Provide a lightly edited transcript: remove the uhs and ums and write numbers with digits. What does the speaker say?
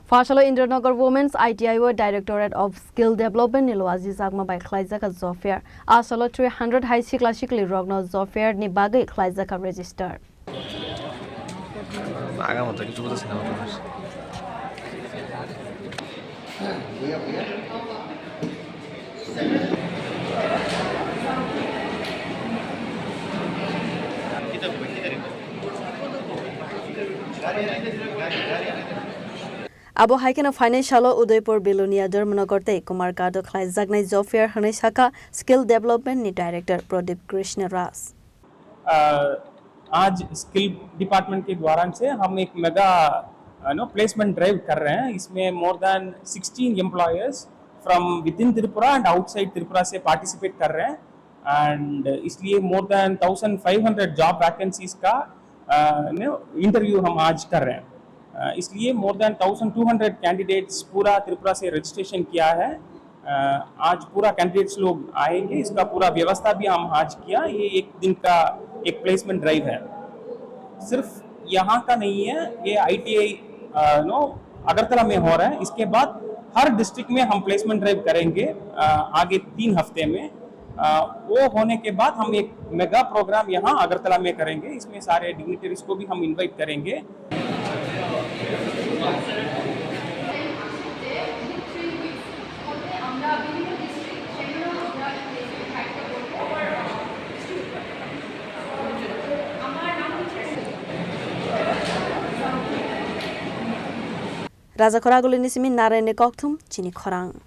Fashalo Indranagar Women's ITI Directorate of Skill Development Nilo Aziz Agma by Klaizaka Zofia. Asalo 300 high classically Rogno Zofia Nibaga Klaizaka registered. Abo Haikena Financial Udaipur Bilonia Dermanagote Kumar Kado Klaizagna Zofia Haneshaka Skill Development Ni Director Pradip Krishna Ras. आज skill department के द्वारा से हम एक mega placement drive कर रहे हैं। इसमें more than 16 employers from with in Tripura and outside Tripura से पार्टिसिपेट कर रहे हैं एंड इसलिए मोर देन 1500 जॉब वैकेंसीज का इंटरव्यू हम आज कर रहे हैं। इसलिए मोर देन 1200 कैंडिडेट्स पूरा त्रिपुरा से रजिस्ट्रेशन किया है। आज पूरा कैंडिडेट्स लोग आएंगे, इसका पूरा व्यवस्था भी हम आज किया। ये एक दिन का एक प्लेसमेंट ड्राइव है, सिर्फ यहाँ का नहीं है, ये ITI अगरतला में हो रहा है। इसके बाद हर डिस्ट्रिक्ट में हम प्लेसमेंट ड्राइव करेंगे आगे 3 हफ्ते में। वो होने के बाद हम एक मेगा प्रोग्राम यहाँ अगरतला में करेंगे। इसमें सारे डिग्निटरीज को भी हम इनवाइट करेंगे। Raja Khoragulini Simin Narayane Kokthum Chini Khorang.